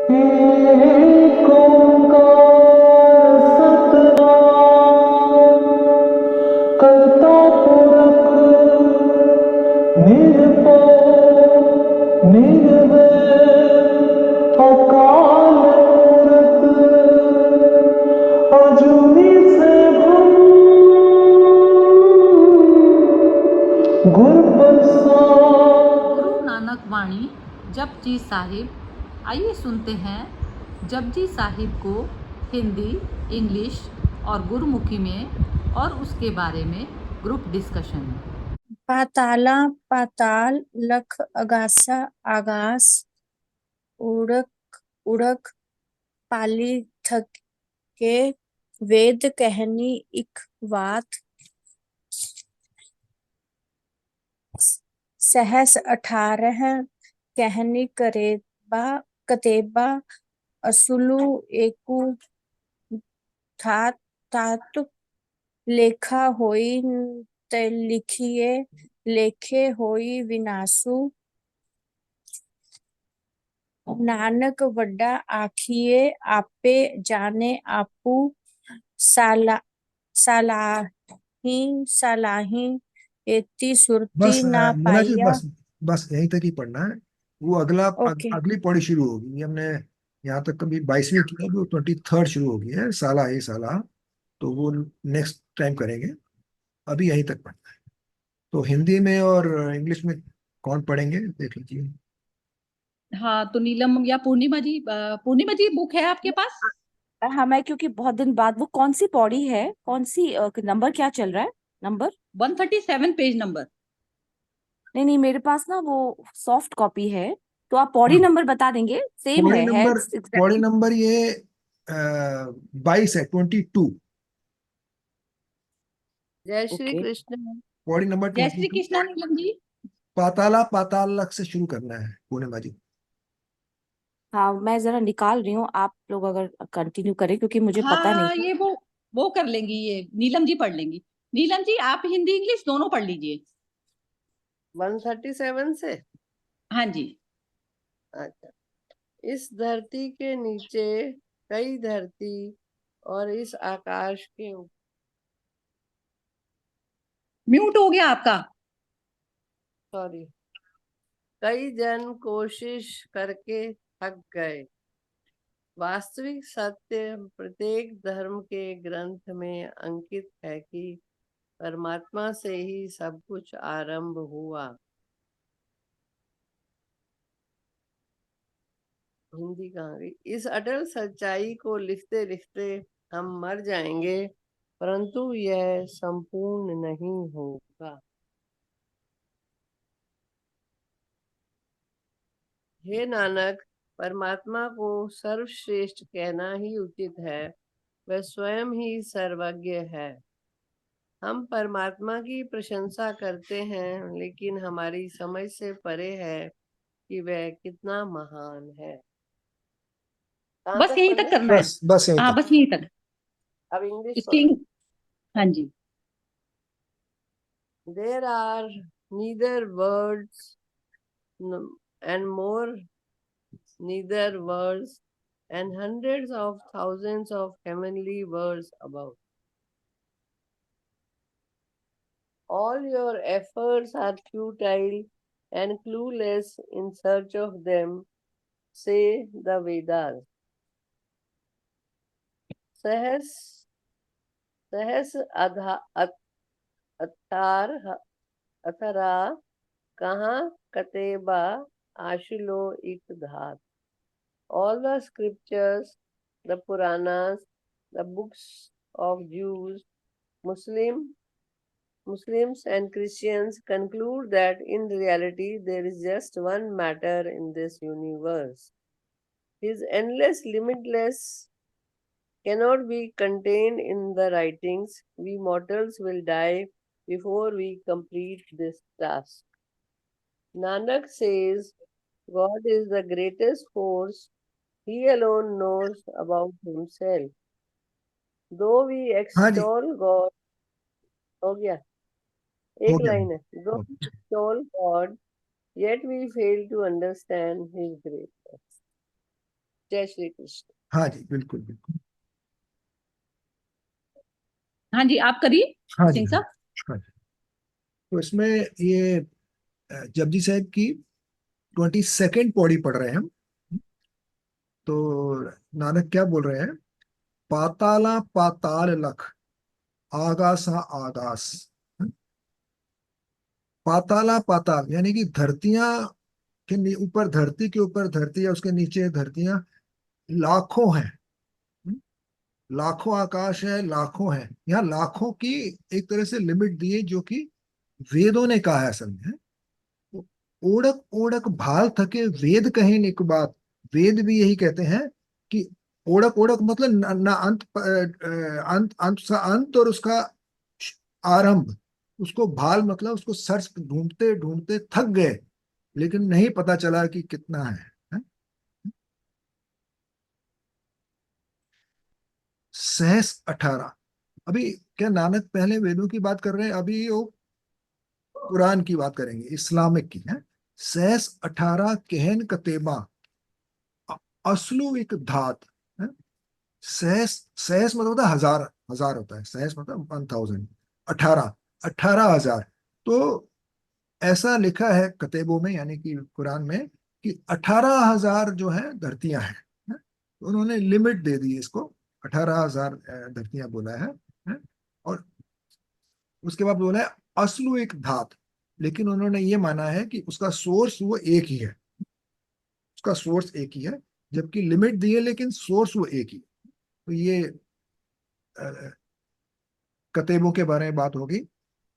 एक ओंकार सतनाम करता पुरख निर्भय निर्वैर अकाल मूरत अजूनी सैभम गुर प्रसाद। गुरु नानक वाणी जपजी साहिब। आइए सुनते हैं जपजी साहिब को हिंदी, इंग्लिश और गुरुमुखी में और उसके बारे में ग्रुप डिस्कशन। पाताला पाताल, लख अगासा आगास, उड़क उड़क, पाली थके, वेद कहनी इक वात, सहस 18 कहनी करेबा कतेबा, असुलु एकु थात तात, लेखा होई ते लिखिए, लेखे होई विनाशु, नानक वड्डा आखिए, आपे जाने आपू, साला सालाही सालाही, एती सुरती बस ना मीना जी, पाइया। बस बस यहीं तक ही पढ़ना है। वो ओके। अगली पौड़ी शुरू होगी। ये हमने यहाँ तक कभी 22वीं की है, वो 23rd शुरू होगी है, साला ही साला। तो वो नेक्स्ट टाइम करेंगे। अभी यहीं तक पढ़ना है। तो हिंदी में और इंग्लिश में कौन पढ़ेंगे देख लीजिए। हाँ, तो नीलम या पूर्णिमा जी बुक है आपके पास? हाँ, मैं क्योंकि बहुत दिन बाद, वो कौन सी पौड़ी है, कौन सी नंबर क्या चल रहा है? Number 137 page number. नहीं नहीं, मेरे पास ना वो सॉफ्ट कॉपी है, तो आप पौड़ी हाँ, नंबर बता देंगे? सेम पौड़ी है नंबर पौड़ी एग्जैक्टली। नंबर ये 22 है, 22। जय श्री ओके। कृष्ण। पौड़ी नंबर जय श्री 22। कृष्णा नीलम जी। पाताला पाताल लक से शुरू करना है पूर्णिमा जी। हाँ, मैं जरा निकाल रही हूँ, आप लोग अगर कंटिन्यू करें, क्योंकि मुझे पता नहीं हाँ, था। ये वो कर लेंगी, ये नीलम जी पढ़ लेंगी। नीलम जी, आप हिंदी इंग्लिश दोनों पढ़ लीजिए। 137 से। हाँ जी। अच्छा। इस धरती के नीचे कई धरती और इस आकाश के ऊपर। म्यूट हो गया आपका। सॉरी। कई जन कोशिश करके थक गए। वास्तविक सत्य प्रत्येक धर्म के ग्रंथ में अंकित है कि परमात्मा से ही सब कुछ आरंभ हुआ। हिंदी कहाँ गई? इस अटल सच्चाई को लिखते लिखते हम मर जाएंगे, परंतु यह संपूर्ण नहीं होगा। हे नानक, परमात्मा को सर्वश्रेष्ठ कहना ही उचित है। वह स्वयं ही सर्वज्ञ है। हम परमात्मा की प्रशंसा करते हैं, लेकिन हमारी समझ से परे है कि वह कितना महान है। कहाँ बस तक यहीं पढ़ना तक है? करना है। बस यहीं हाँ, तक। बस यहीं तक। अब इंग्लिश इसकी। सुनो। हाँ जी। There are neither words and more, neither words and hundreds of thousands of heavenly words above. All your efforts are futile and clueless in search of them, say the Vedas. Sahas, sahas athar, athara, kaha kateba, ashilo ikdhat. All the scriptures, the Puranas, the books of Jews, Muslim, Muslims and Christians conclude that in reality there is just one matter in this universe. His endless, limitless cannot be contained in the writings. We mortals will die before we complete this task. Nanak says, God is the greatest force. He alone knows about himself. Though we हाँ जी, extol God, हो गया, हो एक गया। Line है. Though we extol God, yet we fail to understand His greatness. जय श्री कृष्ण। हाँ जी, बिल्कुल बिल्कुल। हाँ जी, आप करिए हाँ जी, सिंह हाँ साहब। हाँ जी। तो इसमें ये जपजी साहब की 22nd पौड़ी पढ़ रहे हैं हम। तो नानक क्या बोल रहे हैं? पाताला पाताल लख, आगासा आगास। पाताला पाताल यानी कि धरतियां के ऊपर, धरती के ऊपर धरती है, उसके नीचे धरतियां लाखों हैं। लाखों आकाश है, लाखों है। यहाँ लाखों की एक तरह से लिमिट दी है, जो कि वेदों ने कहा है असल में। तो ओढ़क ओढ़क भाल थके वेद कहे निक बात। वेद भी यही कहते हैं कि ओढ़क ओढ़क मतलब ना अंत, अंत अंत सा अंत और उसका आरंभ। उसको भाल मतलब उसको सर्च ढूंढते ढूंढते थक गए, लेकिन नहीं पता चला कि कितना है? सहस 18। अभी क्या नानक पहले वेदों की बात कर रहे हैं, अभी वो कुरान की बात करेंगे, इस्लामिक की है। सहस 18 कहन कतेबा, असलु एक धात है। सहस, सहस मतलब होता है हजार, हजार होता है सहस मतलब 1000। 18, 18,000। तो ऐसा लिखा है कतेबों में यानी कि कुरान में कि 18,000 जो है धरतियां हैं। तो उन्होंने लिमिट दे दी इसको, 18,000 धरतियां बोला है? और उसके बाद बोला है असलु एक धात। लेकिन उन्होंने ये माना है कि उसका सोर्स वो एक ही है, उसका सोर्स एक ही है, जबकि लिमिट दी है लेकिन सोर्स वो एक ही है। तो ये अ, कतेबों के बारे में बात होगी।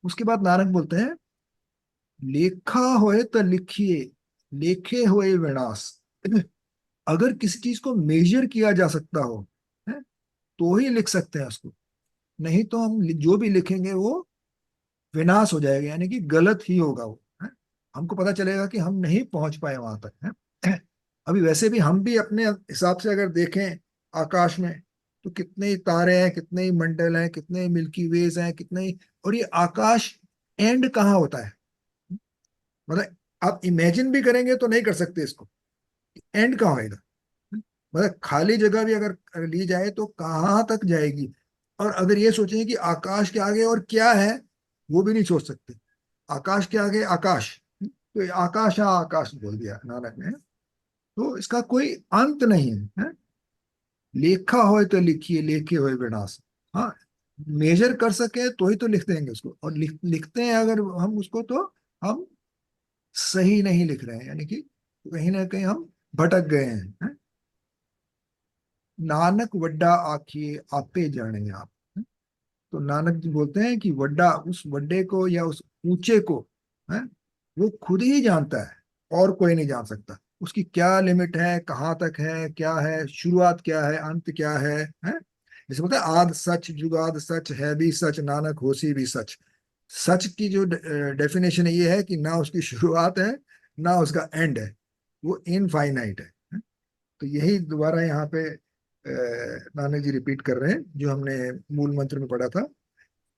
उसके बाद नानक बोलते हैं लेखा होए तो लिखिए, लेखे होए विनाश। अगर किसी चीज को मेजर किया जा सकता हो है, तो ही लिख सकते हैं उसको। नहीं तो हम जो भी लिखेंगे वो विनाश हो जाएगा, यानी कि गलत ही होगा वो है? हमको पता चलेगा कि हम नहीं पहुंच पाए वहां तक है। अभी वैसे भी हम भी अपने हिसाब से अगर देखें आकाश में, तो कितने ही तारे हैं, कितने ही मंडल हैं, कितने ही मिल्की वेज हैं, कितने ही। और ये आकाश एंड कहाँ होता है? मतलब आप इमेजिन भी करेंगे तो नहीं कर सकते इसको, एंड कहाँ होएगा? मतलब खाली जगह भी अगर ली जाए तो कहाँ तक जाएगी? और अगर ये सोचें कि आकाश के आगे और क्या है, वो भी नहीं सोच सकते। आकाश के आगे आकाश, तो ये आकाश, हाँ आकाश बोल दिया नानक ने। तो इसका कोई अंत नहीं है? लेखा होए तो लिखिए, लेखे होए विनाश। हाँ, मेजर कर सके तो ही तो लिख देंगे उसको। और लिखते हैं अगर हम उसको, तो हम सही नहीं लिख रहे हैं, यानी कि कहीं ना कहीं हम भटक गए हैं? नानक वड्डा आखिए आपे जाने आप। तो नानक जी बोलते हैं कि वड्डा, उस वड्डे को या उस ऊंचे को है, वो खुद ही जानता है, और कोई नहीं जान सकता। उसकी क्या लिमिट है, कहाँ तक है, क्या है, शुरुआत क्या है, अंत क्या है? जैसे बोलते हैं आद सच जुगाद सच, है भी सच नानक होसी भी सच। सच की जो डेफिनेशन ये है कि ना उसकी शुरुआत है, ना उसका एंड है, वो इनफाइनाइट है? तो यही दोबारा यहाँ पे नानक जी रिपीट कर रहे हैं जो हमने मूल मंत्र में पढ़ा था।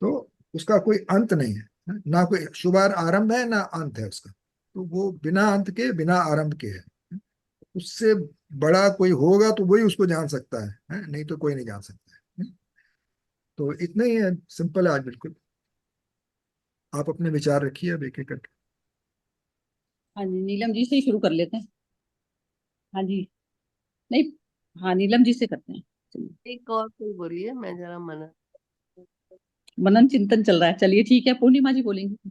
तो उसका कोई अंत नहीं है, ना कोई शुभार आरंभ है ना अंत है उसका। तो वो बिना अंत के, बिना आरंभ के है। उससे बड़ा कोई होगा तो वही उसको जान सकता है? नहीं तो कोई नहीं जान सकता है। तो इतना ही है, सिंपल है आज बिल्कुल। आप अपने विचार रखिए अब एक एक करके। हाँ जी, नीलम जी से ही शुरू कर लेते हैं। हाँ जी, नहीं, हाँ नीलम जी से करते हैं। चलिए, एक और कोई बोलिए, मैं जरा मना। मनन चिंतन चल रहा है, चलिए ठीक है, पूर्णिमा जी बोलेंगी।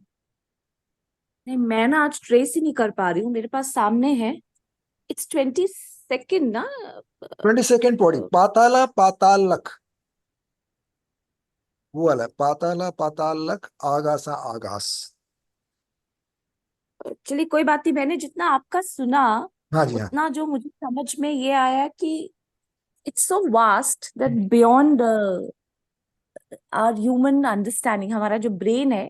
नहीं, मैं ना आज ट्रेस ही नहीं कर पा रही हूँ, मेरे पास सामने है। इट्स 22nd ना? 22nd पौड़ी, पाताला पाताल लख, वो वाला पाताला पाताल लख, आगासा आगास। चलिए कोई बात नहीं, मैंने जितना आपका सुना हाँ जी, हाँ। उतना जो मुझे समझ में ये आया कि it's so vast that beyond our human understanding. हमारा जो ब्रेन है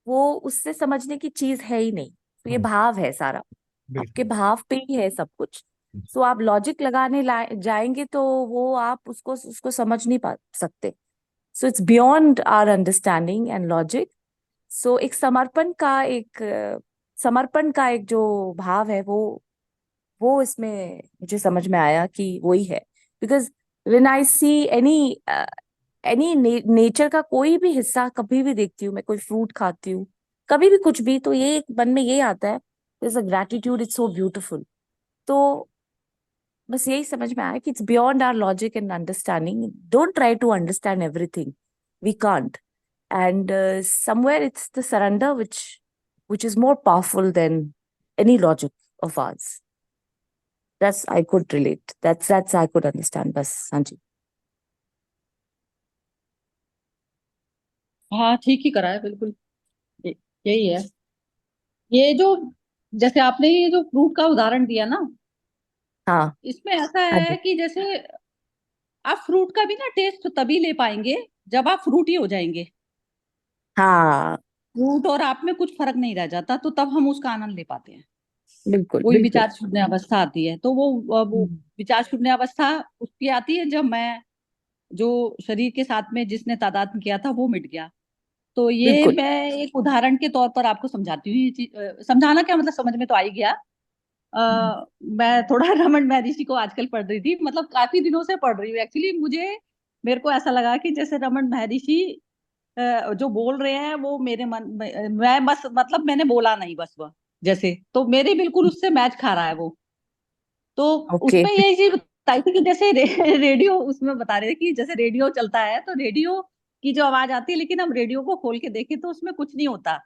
वो उससे समझने की चीज है ही नहीं। तो ये हाँ, भाव है सारा, आपके बिल्कुल। भाव पे ही है सब कुछ। सो आप लॉजिक लगाने जाएंगे तो वो आप उसको उसको समझ नहीं पा सकते। So it's beyond our understanding and logic. So एक समर्पण का एक जो भाव है वो वो इसमें मुझे समझ में आया कि वही है। Because when I see any nature का कोई भी हिस्सा कभी भी देखती हूँ, मैं कोई फ्रूट खाती हूँ, कभी भी कुछ भी, तो ये मन में ये आता है, there's a gratitude, it's so beautiful। तो बस यही समझ में आया कि it's beyond our logic and understanding. Don't try to understand everything, we can't. And somewhere it's the surrender which is more powerful than any logic of ours। That's I could relate, that's I could understand। बस हाँ जी। हाँ, ठीक ही करा है बिल्कुल। ये- यही है। ये जो, जैसे आपने ये जो फ्रूट का उदाहरण दिया ना, हाँ इसमें ऐसा हाँ है जी। कि जैसे आप फ्रूट का भी ना टेस्ट तभी ले पाएंगे जब आप फ्रूटी हो जाएंगे। हाँ फ्रूट और आप में कुछ फर्क नहीं रह जाता, तो तब हम उसका आनंद ले पाते हैं। बिल्कुल वही बिल्कुल। विचार शून्य अवस्था आती है, तो वो हम्म, विचार शून्य अवस्था उसकी आती है जब मैं, जो शरीर के साथ में जिसने तादात्म्य किया था वो मिट गया। तो ये बिल्कुल। मैं एक उदाहरण के तौर पर आपको समझाती हूँ। ये चीज समझाना क्या, मतलब समझ में तो आ ही गया। हम्म, मैं थोड़ा रमन महर्षि को आजकल पढ़ रही थी, मतलब काफी दिनों से पढ़ रही हूँ एक्चुअली। मेरे को ऐसा लगा कि जैसे रमन महर्षि जो बोल रहे हैं वो मेरे मन में, मैं बस मतलब मैंने बोला नहीं बस वह, जैसे तो मेरे बिल्कुल उससे मैच खा रहा है वो। तो ओके। उसमें यही चीज बताई थी कि जैसे रेडियो, उसमें बता रहे थे कि जैसे रेडियो चलता है तो रेडियो की जो आवाज आती है, लेकिन हम रेडियो को खोल के देखें तो उसमें कुछ नहीं होता,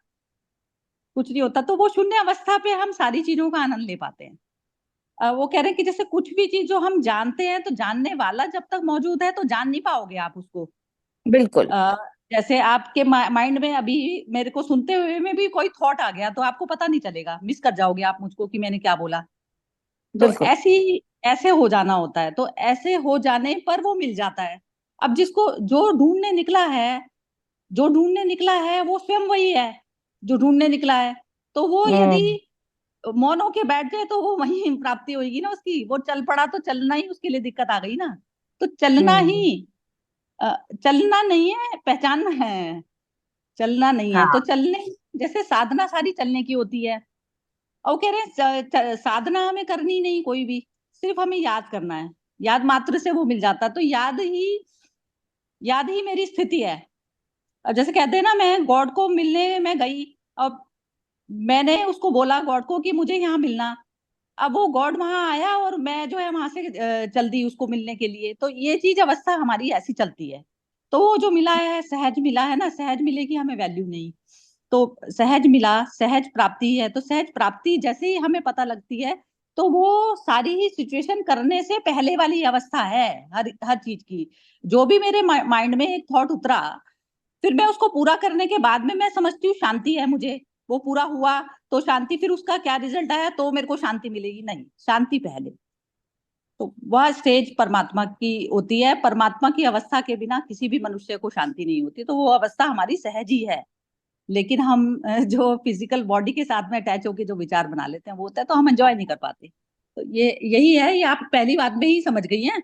कुछ नहीं होता। तो वो शून्य अवस्था पे हम सारी चीजों का आनंद ले पाते हैं। वो कह रहे हैं कि जैसे कुछ भी चीज जो हम जानते हैं, तो जानने वाला जब तक मौजूद है तो जान नहीं पाओगे आप उसको। बिल्कुल अ, जैसे आपके माइंड में अभी मेरे को सुनते हुए में भी कोई थॉट आ गया, तो आपको पता नहीं चलेगा, मिस कर जाओगे आप मुझको कि मैंने क्या बोला। तो बिल्कुल। ऐसे हो जाना होता है, तो ऐसे हो जाने पर वो मिल जाता है। अब जिसको जो ढूंढने निकला है, जो ढूंढने निकला है वो स्वयं वही है जो ढूंढने निकला है। तो वो यदि हम्म मौन होके बैठ जाए तो वो वही प्राप्ति होगी ना उसकी। वो चल पड़ा तो चलना ही उसके लिए दिक्कत आ गई ना। तो चलना ही, हम्म। अ, चलना नहीं है, पहचानना है। चलना नहीं है तो हाँ चलने, जैसे साधना सारी चलने की होती है। और वो कह रहे हैं साधना हमें करनी नहीं कोई भी, सिर्फ हमें याद करना है। याद मात्र से वो मिल जाता। तो याद ही मेरी स्थिति है। अब जैसे कहते हैं ना, मैं गॉड को मिलने में गई, अब मैंने उसको बोला गॉड को कि मुझे यहाँ मिलना। अब वो गॉड वहां आया और मैं जो है वहां से चल दी उसको मिलने के लिए। तो ये चीज अवस्था हमारी ऐसी चलती है। तो वो जो मिला है सहज मिला है ना, सहज मिले की हमें वैल्यू नहीं। तो सहज मिला, सहज प्राप्ति है। तो सहज प्राप्ति जैसे ही हमें पता लगती है, तो वो सारी ही सिचुएशन करने से पहले वाली अवस्था है। हर हर चीज की, जो भी मेरे माइंड में एक थॉट उतरा, फिर मैं उसको पूरा करने के बाद में मैं समझती हूँ शांति है मुझे। वो पूरा हुआ तो शांति, फिर उसका क्या रिजल्ट आया तो मेरे को शांति मिलेगी, नहीं, शांति पहले। तो वह स्टेज परमात्मा की होती है। परमात्मा की अवस्था के बिना किसी भी मनुष्य को शांति नहीं होती। तो वो अवस्था हमारी सहज ही है। लेकिन हम जो फिजिकल बॉडी के साथ में अटैच होके जो विचार बना लेते हैं वो होता है, तो हम एंजॉय नहीं कर पाते। तो ये यही है। ये आप पहली बात में ही समझ गई हैं,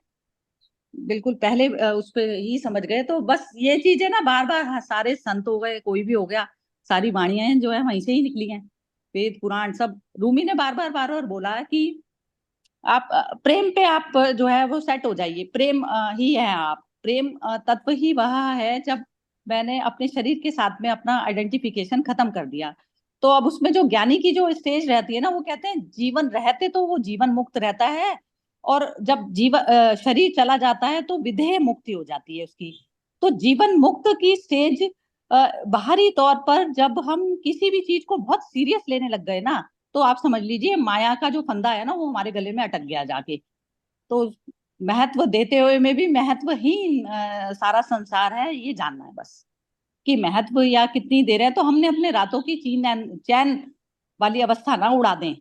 बिल्कुल पहले उस पे ही समझ गए। तो बस ये चीजें ना बार बार, सारे संत हो गए, कोई भी हो गया, सारी वाणियां हैं जो है वहीं से ही निकली हैं। वेद पुराण सब, रूमी ने बार बार बोला है कि आप प्रेम पे आप जो है वो सेट हो जाइए। प्रेम ही है आप, प्रेम तत्व ही वह है। जब मैंने अपने शरीर के साथ में अपना आइडेंटिफिकेशन खत्म कर दिया, तो अब उसमें जो ज्ञानी की जो स्टेज रहती है ना, वो कहते हैं जीवन रहते तो वो जीवन मुक्त रहता है, और जब शरीर चला जाता है तो विदेह मुक्ति हो जाती है उसकी। तो जीवन मुक्त की स्टेज बाहरी तौर पर जब हम किसी भी चीज को बहुत सीरियस लेने लग गए ना, तो आप समझ लीजिए माया का जो फंदा है ना वो हमारे गले में अटक गया जाके। तो महत्व देते हुए में भी महत्वहीन सारा संसार है, ये जानना है बस कि महत्व या कितनी देर है। तो हमने अपने रातों की चैन चैन वाली अवस्था ना उड़ा दें।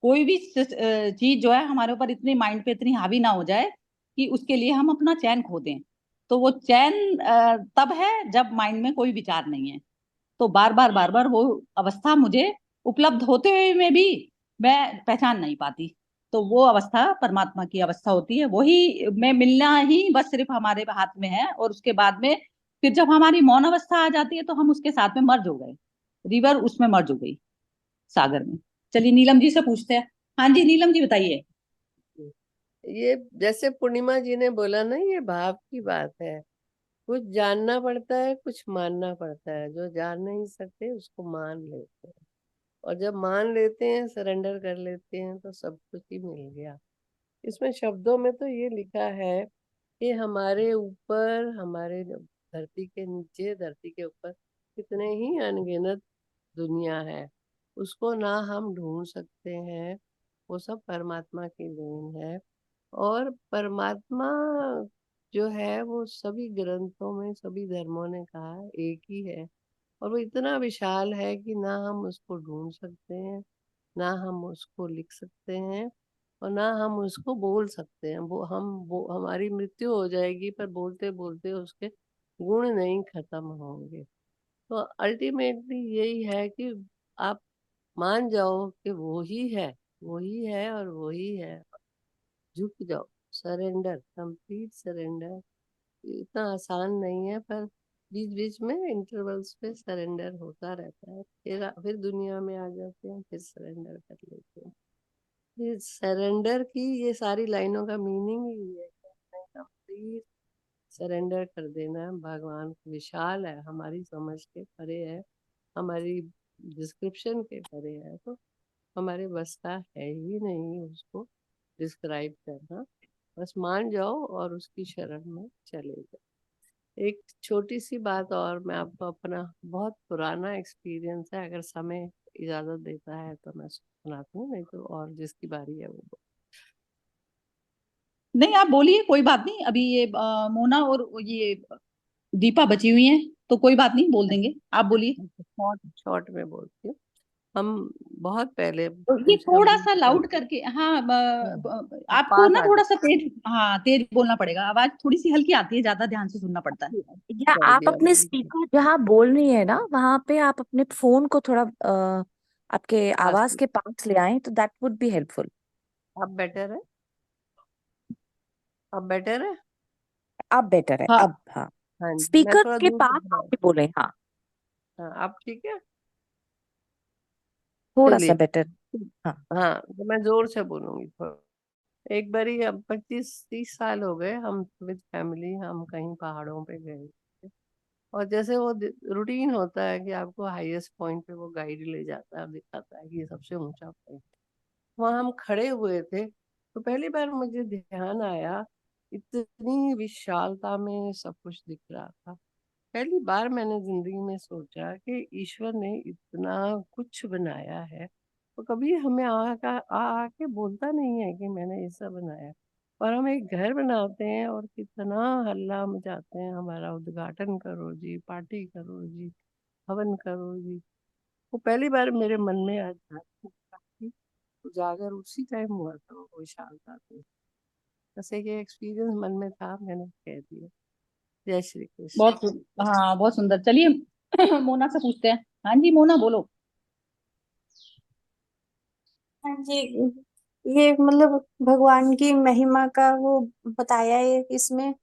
कोई भी चीज जो है हमारे ऊपर इतनी, माइंड पे इतनी हावी ना हो जाए कि उसके लिए हम अपना चैन खो दें। तो वो चैन तब है जब माइंड में कोई विचार नहीं है। तो बार बार वो अवस्था मुझे उपलब्ध होते हुए में भी मैं पहचान नहीं पाती। तो वो अवस्था परमात्मा की अवस्था होती है। वही में मिलना ही बस सिर्फ हमारे हाथ में है। और उसके बाद में फिर जब हमारी मौन अवस्था आ जाती है तो हम उसके साथ में मर्ज हो गए, रिवर उसमें मर्ज हो गई, सागर में। चलिए नीलम जी से पूछते हैं। हाँ जी नीलम जी बताइए। ये जैसे पूर्णिमा जी ने बोला ना, ये भाव की बात है। कुछ जानना पड़ता है, कुछ मानना पड़ता है। जो जान नहीं सकते उसको मान लेते हैं, और जब मान लेते हैं, सरेंडर कर लेते हैं, तो सब कुछ ही मिल गया। इसमें शब्दों में तो ये लिखा है कि हमारे ऊपर, हमारे धरती के नीचे, धरती के ऊपर कितने ही अनगिनत दुनिया है, उसको ना हम ढूंढ सकते हैं। वो सब परमात्मा की देन है। और परमात्मा जो है वो सभी ग्रंथों में, सभी धर्मों ने कहा एक ही है। और वो इतना विशाल है कि ना हम उसको ढूंढ सकते हैं, ना हम उसको लिख सकते हैं, और ना हम उसको बोल सकते हैं। वो हमारी मृत्यु हो जाएगी, पर बोलते बोलते उसके गुण नहीं खत्म होंगे। तो अल्टीमेटली यही है कि आप मान जाओ कि वो ही है, वो ही है और वो ही है। झुक जाओ, सरेंडर, कंप्लीट सरेंडर। इतना आसान नहीं है, पर बीच बीच में इंटरवल्स पे सरेंडर होता रहता है। फिर दुनिया में आ जाते हैं, फिर सरेंडर कर लेते हैं। ये सरेंडर की ये सारी लाइनों का मीनिंग ही है, कंप्लीट सरेंडर कर देना। भगवान विशाल है, हमारी समझ के परे है, हमारी डिस्क्रिप्शन के परे है। तो हमारे बस का है ही नहीं उसको डिस्क्राइब करना। बस मान जाओ और उसकी शरण में चले जाओ। एक छोटी सी बात और, मैं आपको अपना बहुत पुराना एक्सपीरियंस है, अगर समय इजाजत देता है तो मैं सुनाती हूँ, नहीं तो और जिसकी बारी है वो। नहीं आप बोलिए, कोई बात नहीं। अभी ये मोना और ये दीपा बची हुई हैं, तो कोई बात नहीं, बोल देंगे। आप बोलिए। शॉर्ट शॉर्ट में बोलती हूँ। हम बहुत पहले, तो कम ये से कम थोड़ा 20 सा साल, लाउड करके, हाँ हाँ, अब आपको पास ना आ थोड़ा गए। सा तेज, हाँ तेज बोलना पड़ेगा। आवाज थोड़ी सी हल्की आती है, ज्यादा ध्यान से सुनना पड़ता है। या कर आप दिया अपने मैंने। स्पीकर जहाँ बोल रही है ना, वहां पे आप अपने फोन को थोड़ा आपके पास आवाज में। के पास ले आए तो दैट वुड बी हेल्पफुल। अब बेटर है, अब बेटर है। अब बेटर है हाँ अब, हाँ। हाँ जी, मैं स्पीकर थोड़ा के दूर से पास बोला। आके बोले, हाँ। हाँ, अब ठीक है। थोड़ा सा चलिए। बेटर। हाँ। हाँ, तो मैं जोर से बोलूंगी थोड़ा। एक बारी, अब 25-30 साल हो गए, हम विद फैमिली हम कहीं पहाड़ों पे गए थे। और जैसे वो रूटीन होता है कि आपको हाईएस्ट पॉइंट पे वो गाइड ले जाता है, दिखाता है कि ये सबसे ऊंचा पॉइंट। वहां हम खड़े हुए थे, तो पहली बार मुझे ध्यान आया, इतनी विशालता में सब कुछ दिख रहा था। पहली बार मैंने जिंदगी में सोचा कि ईश्वर ने इतना कुछ बनाया है, तो कभी हमें आके बोलता नहीं है कि मैंने ये सब बनाया। और हम एक घर बनाते हैं और कितना हल्ला मचाते हैं, हमारा उद्घाटन करो जी, पार्टी करो जी, हवन करो जी। वो पहली बार मेरे मन में आध्यात्मिक की उजागर उसी टाइम हुआ था, वो विशालता थी। बस एक एक्सपीरियंस मन में था, मैंने कह दिया। जय श्री कृष्ण। हाँ बहुत सुंदर। चलिए मोना से पूछते हैं। हाँ जी मोना बोलो। हाँ जी, ये मतलब भगवान की महिमा का वो बताया है इसमें।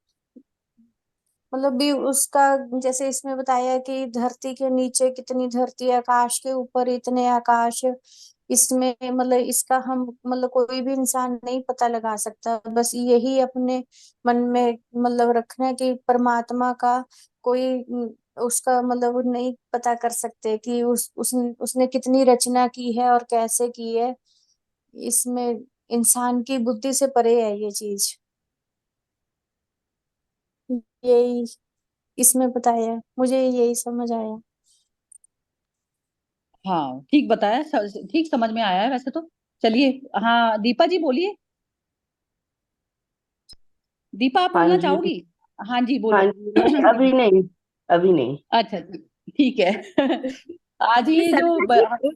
मतलब भी उसका, जैसे इसमें बताया कि धरती के नीचे कितनी धरती, आकाश के ऊपर इतने आकाश। इसमें मतलब इसका हम मतलब कोई भी इंसान नहीं पता लगा सकता। बस यही अपने मन में मतलब रखना है कि परमात्मा का कोई उसका मतलब नहीं पता कर सकते कि उसने कितनी रचना की है और कैसे की है। इसमें इंसान की बुद्धि से परे है ये चीज। यही इसमें बताया है, मुझे यही समझ आया। हाँ ठीक बताया, ठीक समझ में आया है वैसे तो। चलिए, हाँ दीपा जी बोलिए। दीपा आप हाँ बोलना जी। चाहोगी? हाँ जी हाँ बोलो। जी, नहीं अभी नहीं, अभी नहीं। अच्छा ठीक है। आज ये ये जो सविता जी,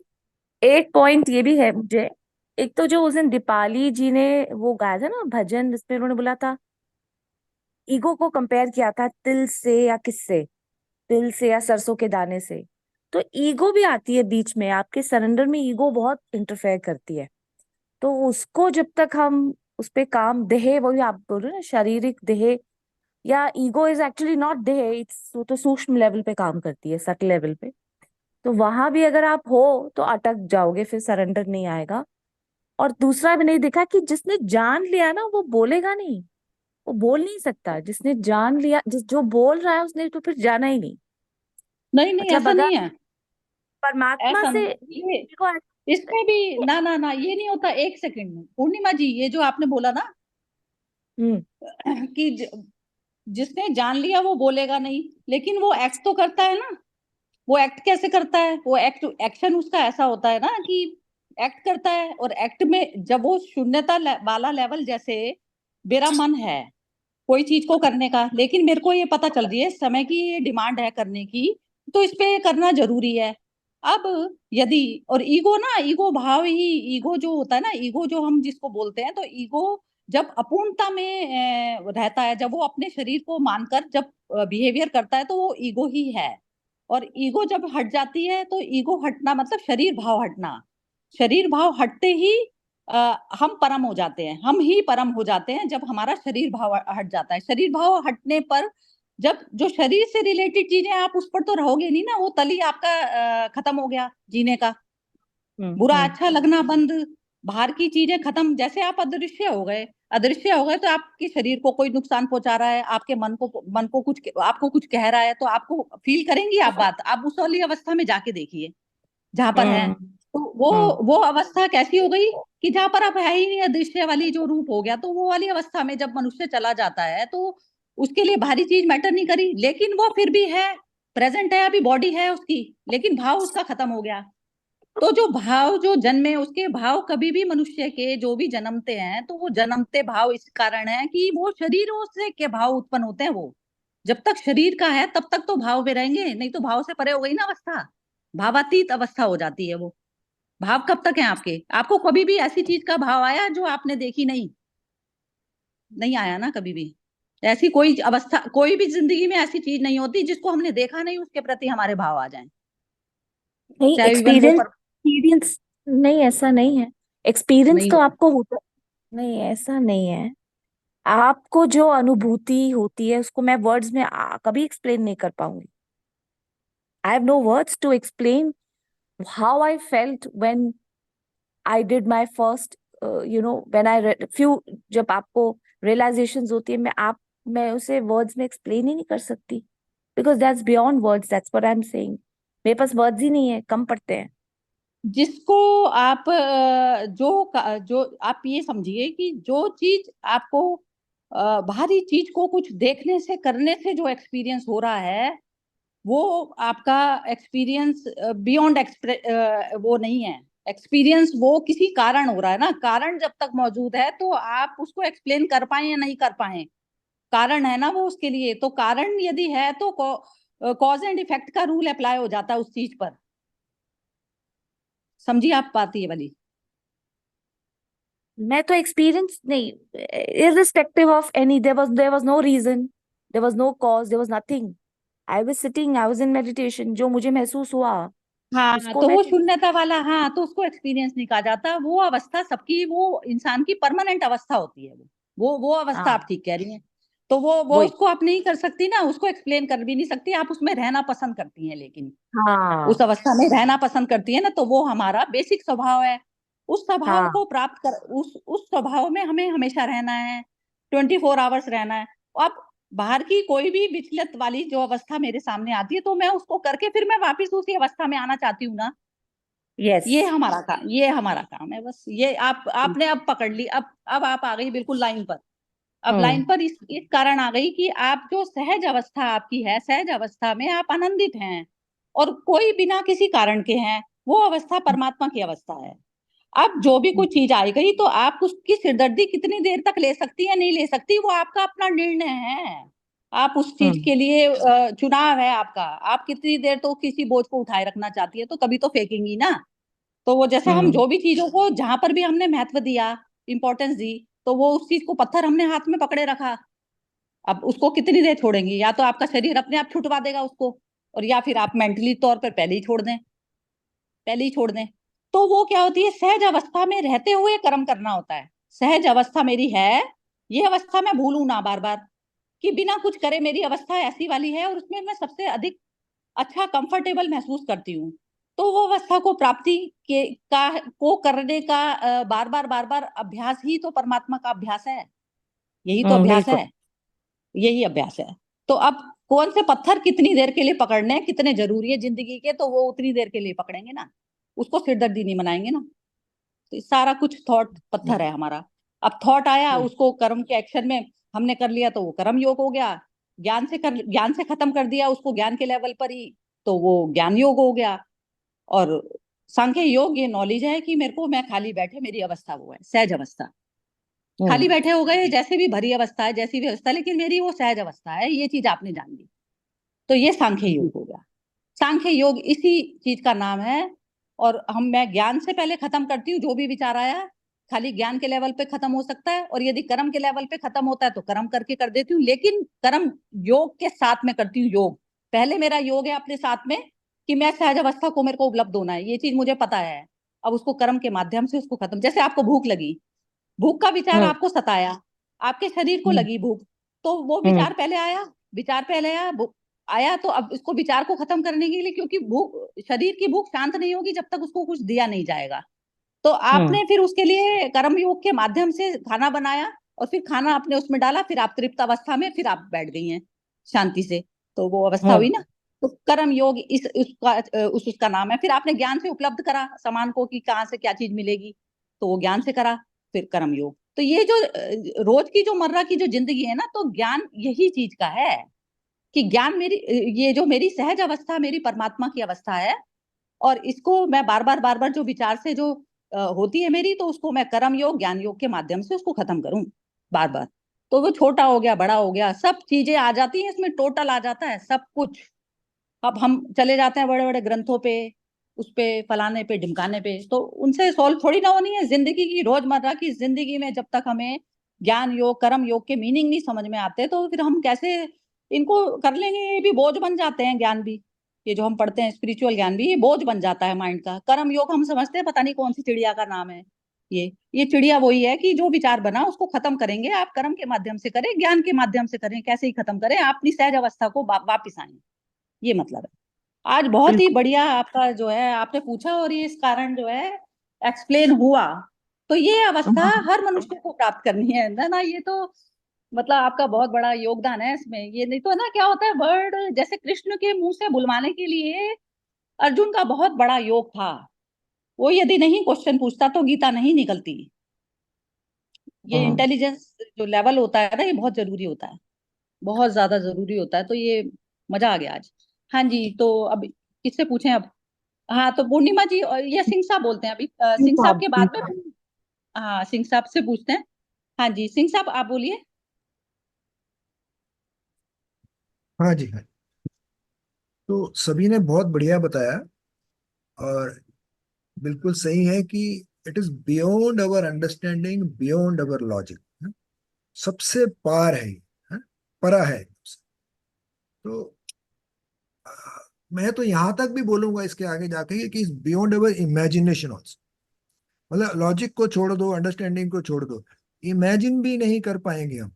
एक पॉइंट ये भी है मुझे। एक तो जो उस दिन दीपाली जी ने वो गाया था ना भजन, जिसमें उन्होंने बोला था, ईगो को कंपेयर किया था तिल से या किससे, तिल से या सरसों के दाने से। तो ईगो भी आती है बीच में, आपके सरेंडर में ईगो बहुत इंटरफेयर करती है। तो उसको जब तक हम उस पे काम, देह, वही आप बोल रहे हो ना, शारीरिक देह, या ईगो इज एक्चुअली नॉट देह, इट्स, वो तो सूक्ष्म लेवल पे काम करती है, सटल लेवल पे। तो वहां भी अगर आप हो तो अटक जाओगे, फिर सरेंडर नहीं आएगा। और दूसरा मैंने देखा कि जिसने जान लिया ना वो बोलेगा नहीं, वो बोल नहीं सकता। जिसने जान लिया, जो बोल रहा है उसने तो फिर जाना ही नहीं। नहीं नहीं, मतलब ऐसा अगर नहीं है। परमात्मा ऐसा से नहीं ये, देखो, इसमें भी ना ना ना, ये नहीं होता। एक सेकंड में पूर्णिमा जी, ये जो आपने बोला ना हम्म कि जिसने जान लिया वो बोलेगा नहीं, लेकिन वो एक्ट तो करता है ना। वो एक्ट कैसे करता है? वो एक्शन उसका ऐसा होता है ना कि एक्ट करता है, और एक्ट में जब वो शून्यता वाला लेवल, जैसे मेरा मन है कोई चीज को करने का, लेकिन मेरे को ये पता चल रही है समय की ये डिमांड है करने की, तो इस पे करना जरूरी है। अब यदि, और ईगो ना, ईगो भाव ही, ईगो जो होता है ना, ईगो जो हम जिसको बोलते हैं, तो ईगो जब अपूर्णता में रहता है, जब वो अपने शरीर को मानकर जब बिहेवियर करता है, तो वो ईगो ही है। और ईगो जब हट जाती है, तो ईगो हटना मतलब शरीर भाव हटना। शरीर भाव हटते ही हम परम हो जाते हैं। हम ही परम हो जाते हैं जब हमारा शरीर भाव हट जाता है। शरीर भाव हटने पर जब जो शरीर से रिलेटेड चीजें, आप उस पर तो रहोगे नहीं ना, वो तल ही आपका खत्म हो गया जीने का। बुरा हम्म अच्छा लगना बंद, बाहर की चीजें खत्म। जैसे आप अदृश्य हो गए, अदृश्य हो गए, तो आपके शरीर को कोई नुकसान पहुंचा रहा है, आपके मन को कुछ, आपको कुछ कह रहा है, तो आपको फील करेंगी आप बात। आप उस वाली अवस्था में जाके देखिए जहां पर है। हम्म तो वो हम्म वो अवस्था कैसी हो गई कि जहां पर अब है ही नहीं, अदृश्य वाली जो रूप हो गया। तो वो वाली अवस्था में जब मनुष्य चला जाता है, तो उसके लिए भारी चीज मैटर नहीं करी, लेकिन वो फिर भी है, प्रेजेंट है, अभी बॉडी है उसकी, लेकिन भाव उसका खत्म हो गया। तो जो भाव जो जन्मे, उसके भाव कभी भी मनुष्य के जो भी जन्मते हैं, तो वो जन्मते भाव इस कारण है कि वो शरीरों से के भाव उत्पन्न होते हैं। वो जब तक शरीर का है तब तक तो भाव में रहेंगे, नहीं तो भाव से परे हो गई ना अवस्था, भावातीत अवस्था हो जाती है वो। भाव कब तक है आपके? आपको कभी भी ऐसी चीज का भाव आया जो आपने देखी नहीं? नहीं आया ना कभी भी। ऐसी कोई अवस्था, कोई भी जिंदगी में ऐसी चीज नहीं होती जिसको हमने देखा नहीं, उसके प्रति हमारे भाव आ जाएं। नहीं, चाहे इवन वो एक्सपीरियंस नहीं, ऐसा नहीं है। एक्सपीरियंस नहीं तो हो। आपको होता नहीं, ऐसा नहीं है। आपको जो अनुभूति होती है उसको मैं वर्ड्स में कभी एक्सप्लेन नहीं कर पाऊंगी। I have no words to explain how I felt when I did my first, when I few, जब आपको रियलाइजेशंस होती है, मैं उसे वर्ड्स में एक्सप्लेन ही नहीं कर सकती, because that's beyond words, that's what I am saying. मेरे पास वर्ड्स ही नहीं है, कम पड़ते हैं। जिसको आप जो आप ये समझिए कि जो चीज आपको बाहरी चीज को कुछ देखने से, करने से जो एक्सपीरियंस हो रहा है, वो आपका एक्सपीरियंस बियॉन्ड वो नहीं है। एक्सपीरियंस वो किसी कारण हो रहा है ना। कारण जब तक मौजूद है तो आप उसको एक्सप्लेन कर पाए या नहीं कर पाए, कारण है ना वो उसके लिए। तो कारण यदि है तो कॉज एंड इफेक्ट का रूल अप्लाई हो जाता है उस चीज पर। समझिए आप बात ये वाली। मैं तो एक्सपीरियंस नहीं, irrespective of any, there was no reason, there was no cause, there was nothing. I was sitting, I was in meditation, जो मुझे महसूस हुआ हाँ, उसको तो मैं वो शून्यता वाला, हाँ, तो उसको एक्सपीरियंस नहीं कहा जाता। वो अवस्था सबकी, वो इंसान की परमानेंट अवस्था होती है। वो अवस्था हाँ, आप ठीक कह रही हैं। तो वो वही, उसको आप नहीं कर सकती ना, उसको एक्सप्लेन कर भी नहीं सकती। आप उसमें रहना पसंद करती हैं, लेकिन उस हाँ अवस्था में रहना पसंद करती है ना, तो वो हमारा बेसिक स्वभाव है। उस स्वभाव हाँ को प्राप्त कर, उस स्वभाव में हमें हमेशा रहना है, 24 आवर्स रहना है। अब बाहर की कोई भी विचलित वाली जो अवस्था मेरे सामने आती है, तो मैं उसको करके फिर मैं वापस उसी अवस्था में आना चाहती हूँ ना। यस। ये हमारा काम है बस। ये आपने अब पकड़ ली। अब आप आ गई बिल्कुल लाइन पर। अब लाइन हम्म पर इस कारण आ गई कि आप जो सहज अवस्था आपकी है, सहज अवस्था में आप आनंदित हैं, और कोई बिना किसी कारण के हैं, वो अवस्था परमात्मा की अवस्था है। अब जो भी कुछ चीज आई गई, तो आप उसकी सिरदर्दी कितनी देर तक ले सकती है, नहीं ले सकती, वो आपका अपना निर्णय है। आप उस चीज हम्म के लिए चुनाव है आपका। आप कितनी देर तो किसी बोझ को उठाए रखना चाहती है, तो कभी तो फेंकेंगी ना। तो वो जैसे हम हम्म जो भी चीजों को जहां पर भी हमने महत्व दिया, इंपॉर्टेंस दी, तो वो उस चीज को, पत्थर हमने हाथ में पकड़े रखा, अब उसको कितनी देर छोड़ेंगी? या तो आपका शरीर अपने आप छुटवा देगा उसको, और या फिर आप मेंटली तौर पर पहले ही छोड़ दें, पहले ही छोड़ दें। तो वो क्या होती है, सहज अवस्था में रहते हुए कर्म करना होता है। सहज अवस्था मेरी है, ये अवस्था मैं भूलूं ना बार बार, कि बिना कुछ करे मेरी अवस्था ऐसी वाली है, और उसमें मैं सबसे अधिक अच्छा कंफर्टेबल महसूस करती हूँ। तो वो अवस्था को प्राप्ति के को करने का बार बार अभ्यास ही तो परमात्मा का अभ्यास है। यही तो अभ्यास बिल्कुल। है, यही अभ्यास है। तो अब कौन से पत्थर कितनी देर के लिए पकड़ने हैं, कितने जरूरी है जिंदगी के, तो वो उतनी देर के लिए पकड़ेंगे ना, उसको सिरदर्दी नहीं मनाएंगे ना। तो सारा कुछ थॉट पत्थर है हमारा। अब थॉट आया, उसको कर्म के एक्शन में हमने कर लिया तो वो कर्म योग हो गया। ज्ञान से खत्म कर दिया उसको ज्ञान के लेवल पर ही, तो वो ज्ञान योग हो गया। और सांख्य योग ये नॉलेज है कि मेरे को, मैं खाली बैठे, मेरी अवस्था वो है सहज अवस्था। खाली बैठे हो गए, जैसे भी भरी अवस्था है, जैसी भी अवस्था, लेकिन मेरी वो सहज अवस्था है, ये चीज आपने जान ली। तो ये सांख्य योग हो गया। सांख्य योग इसी चीज का नाम है। और मैं ज्ञान से पहले खत्म करती हूँ जो भी विचार आया, खाली ज्ञान के लेवल पे खत्म हो सकता है, और यदि कर्म के लेवल पे खत्म होता है तो कर्म करके कर देती हूँ, लेकिन कर्म योग के साथ में करती हूँ। योग पहले मेरा योग है अपने साथ में, कि मैं सहज अवस्था को मेरे को उपलब्ध होना है, ये चीज मुझे पता है। अब उसको कर्म के माध्यम से उसको खत्म, जैसे आपको भूख लगी, भूख का विचार आपको सताया, आपके शरीर को लगी भूख, तो वो विचार पहले आया, विचार पहले आया, आया, तो अब इसको विचार को खत्म करने के लिए, क्योंकि भूख, शरीर की भूख शांत नहीं होगी जब तक उसको कुछ दिया नहीं जाएगा, तो आपने फिर उसके लिए कर्म योग के माध्यम से खाना बनाया, और फिर खाना आपने उसमें डाला, फिर आप तृप्त अवस्था में, फिर आप बैठ गई हैं शांति से, तो वो अवस्था हुई ना। तो कर्म योग इस उसका नाम है। फिर आपने ज्ञान से उपलब्ध करा सामान को, कि कहाँ से क्या चीज मिलेगी, तो वो ज्ञान से करा, फिर कर्म योग। तो ये जो रोज की जो मर्रा की जो जिंदगी है ना, तो ज्ञान यही चीज का है, कि ज्ञान मेरी, ये जो मेरी सहज अवस्था, मेरी परमात्मा की अवस्था है, और इसको मैं बार बार जो विचार से जो होती है मेरी, तो उसको मैं कर्म योग ज्ञान योग के माध्यम से उसको खत्म करूं बार बार। तो वो छोटा हो गया, बड़ा हो गया, सब चीजें आ जाती हैं इसमें, टोटल आ जाता है सब कुछ। अब हम चले जाते हैं बड़े बड़े ग्रंथों पे, उस पे, फलाने पे, ढिमकाने पे, तो उनसे सॉल्व थोड़ी ना होनी है जिंदगी की, रोजमर्रा की जिंदगी में। जब तक हमें ज्ञान योग कर्म योग के मीनिंग नहीं समझ में आते, तो फिर हम कैसे इनको कर लेंगे। ये भी बोझ बन जाते हैं, ज्ञान भी, ये जो हम पढ़ते हैं स्पिरिचुअल ज्ञान भी, ये बोझ बन जाता है माइंड का। कर्म योग हम समझते हैं पता नहीं कौन सी चिड़िया का नाम है। ये चिड़िया वही है कि जो विचार बना उसको खत्म करेंगे, आप कर्म के माध्यम से करें, ज्ञान के माध्यम से करें, कैसे ही खत्म करें, आप अपनी सहज अवस्था को वापिस आए, ये मतलब है। आज बहुत ही बिल्कुल। बढ़िया आपका जो है आपने पूछा, और ये इस कारण जो है एक्सप्लेन हुआ। तो ये अवस्था हर मनुष्य को प्राप्त करनी है ना, ये तो मतलब आपका बहुत बड़ा योगदान है इसमें। ये नहीं तो ना, क्या होता है, वर्ड जैसे कृष्ण के मुंह से बुलवाने के लिए अर्जुन का बहुत बड़ा योग था। वो यदि नहीं क्वेश्चन पूछता तो गीता नहीं निकलती। ये इंटेलिजेंस जो लेवल होता है ना, ये बहुत जरूरी होता है, बहुत ज्यादा जरूरी होता है। तो ये मजा आ गया आज। हाँ जी, तो अब किससे पूछें अब? हाँ, तो पूर्णिमा जी, और ये सिंह साहब बोलते हैं अभी, सिंह साहब के बाद में। हाँ, सिंह साहब से पूछते हैं। हाँ जी, सिंह साहब आप बोलिए। हाँ जी, हाँ। तो सभी ने बहुत बढ़िया बताया, और बिल्कुल सही है कि it is beyond our understanding, beyond our logic, सबसे पार है ये, है? परा है। तो आ, मैं तो यहां तक भी बोलूंगा इसके आगे जाके कि बियॉन्ड अवर इमेजिनेशन ऑल्सो। मतलब लॉजिक को छोड़ दो, अंडरस्टैंडिंग को छोड़ दो, इमेजिन भी नहीं कर पाएंगे हम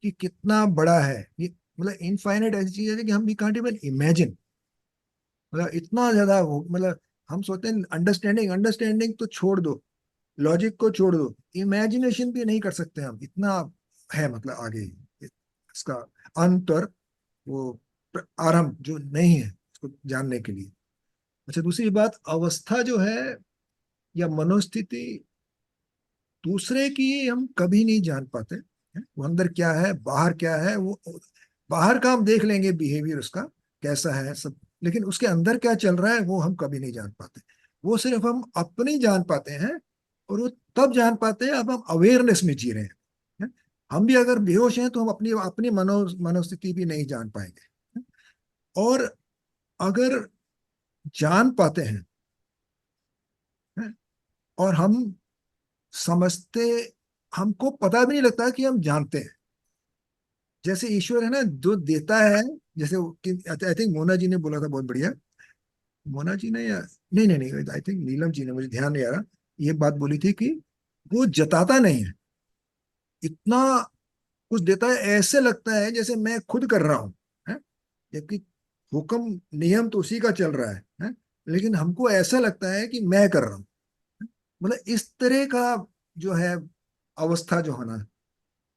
कि कितना बड़ा है ये। मतलब इनफाइनाइट ऐसी चीज है कि हम वी कांट इवन इमेजिन। मतलब इतना ज्यादा मतलब हम सोचते हैं अंडरस्टैंडिंग, अंडरस्टैंडिंग तो छोड़ दो, लॉजिक को छोड़ दो, इमेजिनेशन भी नहीं कर सकते हम, इतना है मतलब आगे इसका अंत और वो आरंभ जो नहीं है इसको जानने के लिए। अच्छा, दूसरी बात, अवस्था जो है या मनोस्थिति दूसरे की हम कभी नहीं जान पाते हैं। वो अंदर क्या है, बाहर क्या है, वो बाहर का हम देख लेंगे बिहेवियर उसका कैसा है सब, लेकिन उसके अंदर क्या चल रहा है वो हम कभी नहीं जान पाते। वो सिर्फ हम अपनी जान पाते हैं, और वो तब जान पाते हैं अब हम अवेयरनेस में जी रहे हैं। हैं? हम भी अगर बेहोश हैं तो हम अपनी अपनी मनोस्थिति भी नहीं जान पाएंगे। और अगर जान पाते हैं और हम समझते, हमको पता भी नहीं लगता कि हम जानते हैं। जैसे ईश्वर है ना जो देता है, जैसे आई थिंक मोना जी ने बोला था बहुत बढ़िया, मोना जी ने या नहीं नहीं नहीं, आई थिंक नीलम जी ने, मुझे ध्यान नहीं आ रहा, ये बात बोली थी कि वो जताता नहीं है, इतना कुछ देता है, ऐसे लगता है जैसे मैं खुद कर रहा हूँ, है? जबकि हुक्म नियम तो उसी का चल रहा है? लेकिन हमको ऐसा लगता है कि मैं कर रहा हूँ। मतलब इस तरह का जो है अवस्था जो होना,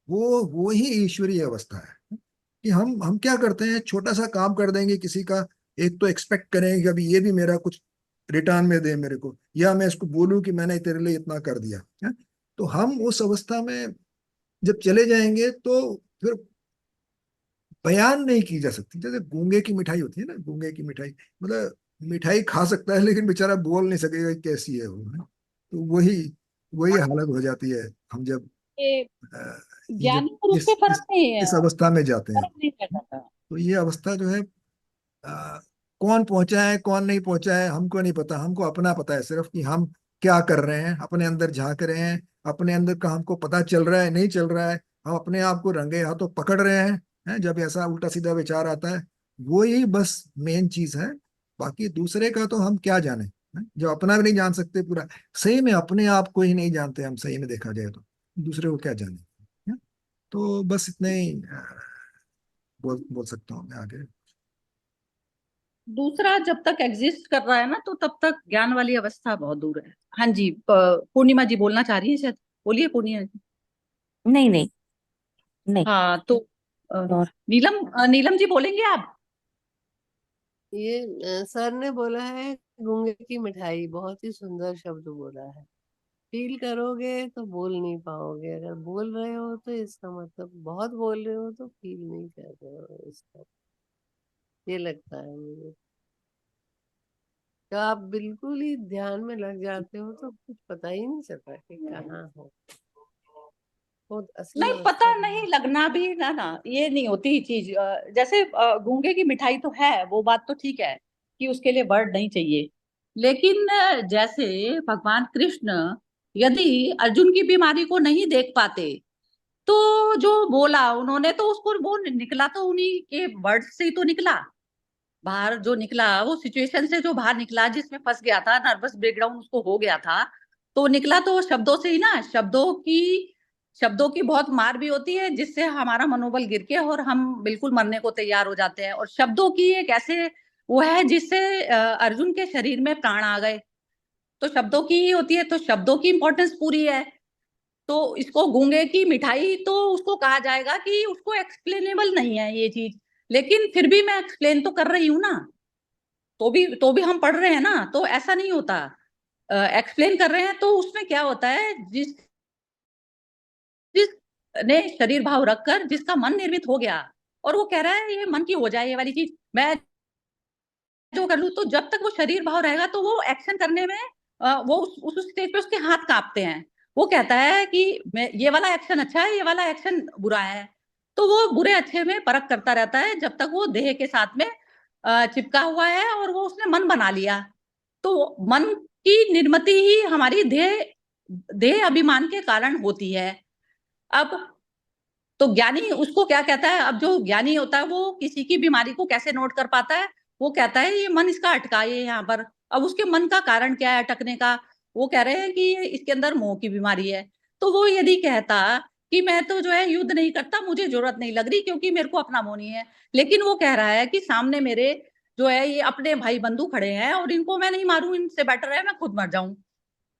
वो ही ईश्वरीय अवस्था है। कि हम क्या करते हैं, छोटा सा काम कर देंगे किसी का, एक तो एक्सपेक्ट करेंगे कि अभी ये भी मेरा कुछ रिटर्न में दे मेरे को, या मैं इसको बोलूं कि मैंने तेरे लिए इतना कर दिया है। तो हम उस अवस्था में जब चले जाएंगे तो फिर बयान नहीं की जा सकती। जैसे गूंगे की मिठाई होती है ना, गूंगे की मिठाई, मतलब मिठाई खा सकता है लेकिन बेचारा बोल नहीं सकेगा कि कैसी है वो, है। तो वही वही हालत हो जाती है हम जब ये ये जब ज्ञानी पुरुष पे फर्क नहीं है, इस अवस्था में जाते हैं। फर्क नहीं पड़ जाता। तो ये अवस्था जो है, कौन पहुंचा है कौन नहीं पहुंचा है हमको नहीं पता। हमको अपना पता है सिर्फ कि हम क्या कर रहे हैं, अपने अंदर झांक रहे हैं, अपने अंदर का हमको पता चल रहा है नहीं चल रहा है, हम अपने आप को रंगे हाथों पकड़ रहे हैं जब ऐसा उल्टा सीधा विचार आता है। वो ही बस मेन चीज है। बाकी दूसरे का तो हम क्या जाने, जो अपना भी नहीं जान सकते पूरा। सही में अपने आप को ही नहीं जानते हम, सही में देखा जाए तो दूसरे को क्या जाने, है? तो बस इतने ही बोल बोल सकता हूँ मैं आगे। दूसरा जब तक एग्जिस्ट कर रहा है ना, तो तब तक ज्ञान वाली अवस्था बहुत दूर है। हाँ जी, पूर्णिमा जी बोलना चाह रही है शायद, बोलिए पूर्णिमा जी। नहीं नहीं नहीं। हाँ तो अ, और नीलम जी बोलेंगे आप? ये सर ने बोला है गूंगे की मिठाई, बहुत ही सुंदर शब्द बोला है। फील करोगे तो बोल नहीं पाओगे, अगर बोल रहे हो तो इसका मतलब बहुत बोल रहे हो, तो फील नहीं कर रहे हो इसका, ये लगता है मुझे। तो आप बिल्कुल ही ध्यान में लग जाते हो तो कुछ पता ही नहीं चलता कि कहाँ हो। बहुत असली नहीं, अवस्था पता में नहीं लगना भी ना ना, ये नहीं होती चीज। जैसे गूंगे की मिठाई तो है, वो बात तो ठीक है कि उसके लिए वर्ड नहीं चाहिए। लेकिन जैसे भगवान कृष्ण यदि अर्जुन की बीमारी को नहीं देख पाते, तो जो बोला उन्होंने, तो उसको वो निकला तो उन्हीं के वर्ड से ही तो निकला। बाहर जो निकला वो सिचुएशन से जो बाहर निकला, जिसमें फंस गया था, नर्वस ब्रेकडाउन उसको हो गया था, तो निकला तो शब्दों से ही ना। शब्दों की बहुत मार भी होती है, जिससे हमारा मनोबल गिर के और हम बिल्कुल मरने को तैयार हो जाते हैं। और शब्दों की एक ऐसे वो है जिससे अर्जुन के शरीर में प्राण आ गए। तो शब्दों की ही होती है, तो शब्दों की इंपॉर्टेंस पूरी है। तो इसको गूंगे की मिठाई तो उसको कहा जाएगा कि उसको एक्सप्लेनेबल नहीं है ये चीज। लेकिन फिर भी मैं एक्सप्लेन तो कर रही हूँ ना, तो भी हम पढ़ रहे हैं ना, तो ऐसा नहीं होता। एक्सप्लेन कर रहे हैं तो उसमें क्या होता है, जिस जिस ने शरीर भाव रखकर जिसका मन निर्मित हो गया, और वो कह रहा है ये मन की हो जाए ये वाली चीज, मैं जो कर लूं, तो जब तक वो शरीर भाव रहेगा तो वो एक्शन करने में वो उस स्टेज पे उसके हाथ कांपते हैं। वो कहता है कि मैं ये वाला एक्शन अच्छा है, ये वाला एक्शन बुरा है। तो वो बुरे अच्छे में परख करता रहता है जब तक वो देह के साथ में चिपका हुआ है और वो उसने मन बना लिया। तो मन की निर्मिति ही हमारी देह देह अभिमान के कारण होती है। अब तो ज्ञानी उसको क्या कहता है, अब जो ज्ञानी होता है वो किसी की बीमारी को कैसे नोट कर पाता है? वो कहता है ये मन इसका अटका है यहाँ पर। अब उसके मन का कारण क्या है अटकने का? वो कह रहे हैं कि ये इसके अंदर मोह की बीमारी है। तो वो यदि कहता कि मैं तो जो है युद्ध नहीं करता, मुझे जरूरत नहीं लग रही क्योंकि मेरे को अपना मोह नहीं है, लेकिन वो कह रहा है कि सामने मेरे जो है ये अपने भाई बंधु खड़े हैं और इनको मैं नहीं मारूं, इनसे बेटर है मैं खुद मर जाऊं।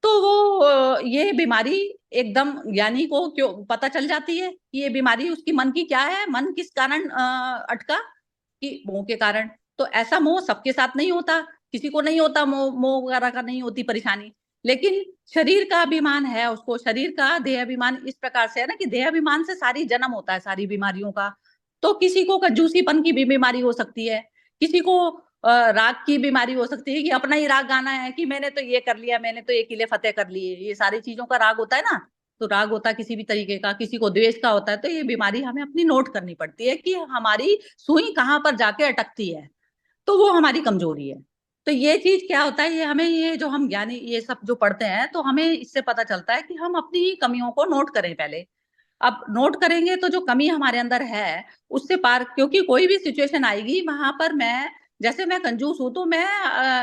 तो वो ये बीमारी एकदम ज्ञानी को क्यों पता चल जाती है कि ये बीमारी उसकी मन की क्या है, मन किस कारण अटका, कि मोह के कारण। तो ऐसा मोह सबके साथ नहीं होता, किसी को नहीं होता मोह, मोह वगैरह का नहीं होती परेशानी। लेकिन शरीर का अभिमान है उसको, शरीर का देह अभिमान इस प्रकार से है ना कि देह अभिमान से सारी जन्म होता है सारी बीमारियों का। तो किसी को कंजूसीपन की भी बीमारी हो सकती है, किसी को राग की बीमारी हो सकती है कि अपना ही राग गाना है कि मैंने तो ये कर लिया, मैंने तो ये किले फतेह कर लिए, ये सारी चीजों का राग होता है ना। तो राग होता है किसी भी तरीके का, किसी को द्वेष का होता है। तो ये बीमारी हमें अपनी नोट करनी पड़ती है कि हमारी सुई कहाँ पर जाके अटकती है, तो वो हमारी कमजोरी है। तो ये चीज क्या होता है, ये हमें ये जो हम ज्ञानी ये सब जो पढ़ते हैं, तो हमें इससे पता चलता है कि हम अपनी कमियों को नोट करें पहले। अब नोट करेंगे तो जो कमी हमारे अंदर है उससे पार, क्योंकि कोई भी सिचुएशन आएगी वहां पर मैं, जैसे मैं कंजूस हूं तो मैं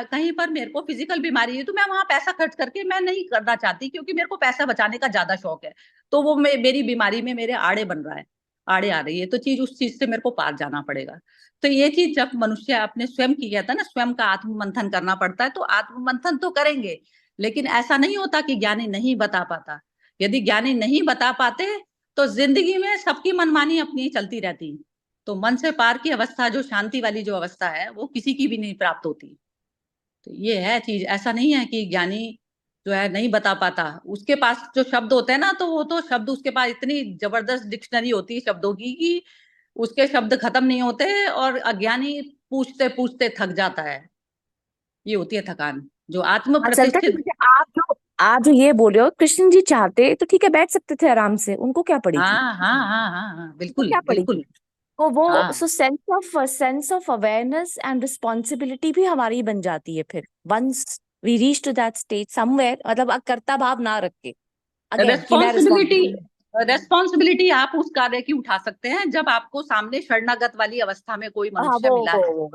कहीं पर मेरे को फिजिकल बीमारी है तो मैं वहां पैसा खर्च करके मैं नहीं करना चाहती, क्योंकि मेरे को पैसा बचाने का ज्यादा शौक है। तो वो मेरी बीमारी में मेरे आड़े बन रहा है। आड़े आ रही है, तो चीज उस चीज से मेरे को पार जाना पड़ेगा। तो ये चीज जब मनुष्य अपने स्वयं की, कहता है ना, स्वयं का आत्म मंथन करना पड़ता है, तो आत्म मंथन तो करेंगे, लेकिन ऐसा नहीं होता कि ज्ञानी नहीं बता पाता। यदि ज्ञानी नहीं बता पाते तो जिंदगी में सबकी मनमानी अपनी चलती रहती, तो मन से पार की अवस्था, जो शांति वाली जो अवस्था है, वो किसी की भी नहीं प्राप्त होती। तो ये है चीज। ऐसा नहीं है कि ज्ञानी जो है नहीं बता पाता, उसके पास जो शब्द होते हैं ना, तो वो तो शब्द, उसके पास इतनी जबरदस्त डिक्शनरी होती है शब्दों की कि उसके शब्द खत्म नहीं होते, और अज्ञानी पूछते पूछते थक जाता है। ये होती है थकान, जो आत्म हाँ, चलता है। प्रतिष्ठित। जैसे आप जो ये बोल रहे हो, कृष्ण जी चाहते तो ठीक है, बैठ सकते थे आराम से, उनको क्या पड़ी थी, हाँ हाँ हाँ हाँ हाँ, उनको बिल्कुल क्या पड़ी थी। बिल्कुल। तो वो हाँ, so sense of awareness and responsibility भी हमारी बन जाती है फिर, once we reach to that stage somewhere, मतलब कर्ता भाव ना रख के, अगेन कि मैं रेस्पॉन्सिबिलिटी, रिस्पॉन्सिबल। रेस्पॉन्सिबिलिटी आप उस कार्य की उठा सकते हैं जब आपको सामने शरणागत वाली अवस्था में कोई हाँ, मनुष्य मिला है। वो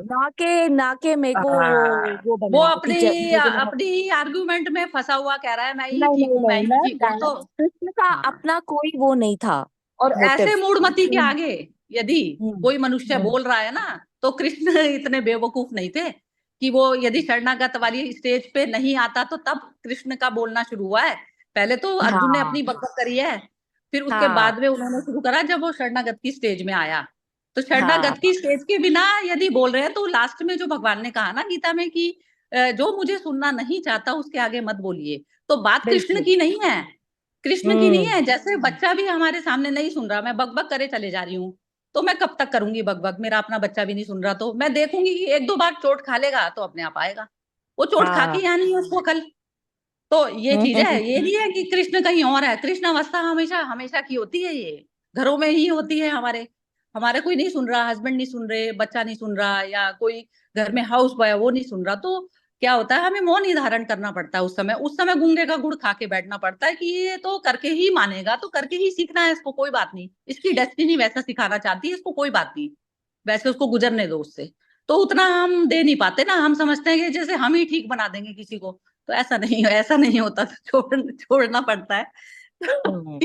ना के मेरे को हाँ, वो वो बनाया टीचर, अपनी मेरे को अपनी आर्गुमेंट में फंसा हुआ कह रहा है मैं ही नहीं ठीक नहीं हूँ, मैं नहीं, ही ठीक हूँ, तो कृष्ण का हाँ। अपना कोई वो नहीं था और मोटिव। ऐसे मूढ़मती के आगे यदि हम्म कोई मनुष्य हम्म, बोल रहा है ना, तो कृष्ण इतने बेवकूफ नहीं थे कि वो, यदि शरणागत वाली स्टेज पे नहीं आता तो तब कृष्ण का बोलना शुरू हुआ है। पहले तो अर्जुन ने हाँ अपनी बकबक करी है, फिर उसके हाँ बाद में उन्होंने शुरू करा जब वो शरणागत की स्टेज में आया। तो हाँ शरणागत की स्टेज के बिना यदि बोल रहे हैं, तो लास्ट में जो भगवान ने कहा ना गीता में कि जो मुझे सुनना नहीं चाहता उसके आगे मत बोलिए, तो बात कृष्ण बिल्कुल। की नहीं है, कृष्ण की नहीं हम्म है। जैसे बच्चा भी हमारे सामने नहीं सुन रहा, मैं बकबक करे चले जा रही हूँ, तो मैं कब तक करूंगी बकबक, मेरा अपना बच्चा भी नहीं सुन रहा, तो मैं देखूंगी कि एक दो बार चोट खा लेगा तो अपने आप आएगा। वो चोट खा हाँ के यहाँ नहीं है उसको कल। तो ये चीज है, ये हम्म, नहीं है कि कृष्ण कहीं और है। कृष्ण अवस्था हमेशा हमेशा की होती है, ये घरों में ही होती है। हमारे हमारे कोई नहीं सुन रहा, हस्बैंड नहीं सुन रहे, बच्चा नहीं सुन रहा, या कोई घर में हाउस बॉय वो नहीं सुन रहा, तो क्या होता है, हमें मौन ही धारण करना पड़ता है। उस समय गूंगे का गुड़ खा के बैठना पड़ता है कि ये तो करके ही मानेगा, तो करके ही सीखना है इसको, कोई बात नहीं, इसकी डेस्टिनी वैसा सिखाना चाहती है इसको, कोई बात नहीं, वैसे उसको गुजरने दो उससे। तो उतना हम दे नहीं पाते ना, हम समझते हैं कि जैसे हम ही ठीक बना देंगे किसी को, तो ऐसा नहीं होता, तो छोड़ना पड़ता है। तो हम्म,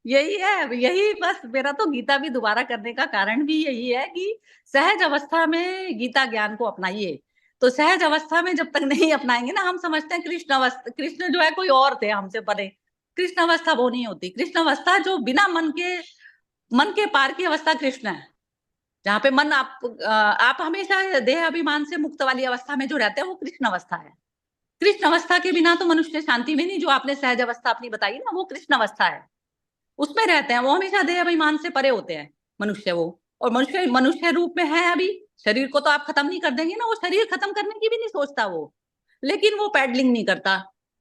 यही है, यही बस मेरा तो गीता भी दोबारा करने का कारण भी यही है कि सहज अवस्था में गीता ज्ञान को अपनाइए। तो सहज अवस्था में जब तक नहीं अपनाएंगे ना, हम समझते हैं कृष्ण अवस्था, कृष्ण जो है कोई और थे हमसे परे। कृष्ण अवस्था वो नहीं होती। कृष्ण अवस्था जो बिना मन के पार की अवस्था कृष्ण है, जहाँ पे मन आप हमेशा देह अभिमान से मुक्त वाली अवस्था में जो रहते हैं, वो कृष्ण अवस्था है। कृष्ण अवस्था के बिना तो मनुष्य शांति में नहीं, जो आपने सहज अवस्था अपनी बताई ना, वो कृष्ण अवस्था है, उसमें रहते हैं। वो हमेशा देह अभिमान से परे होते हैं मनुष्य, वो। और मनुष्य मनुष्य रूप में है अभी, शरीर को तो आप खत्म नहीं कर देंगे ना, वो शरीर खत्म करने की भी नहीं सोचता वो। लेकिन वो पैडलिंग नहीं करता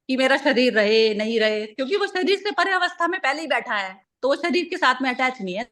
कि मेरा शरीर रहे नहीं रहे, क्योंकि वो शरीर से परे अवस्था में पहले ही बैठा है, तो वो शरीर के साथ में अटैच नहीं है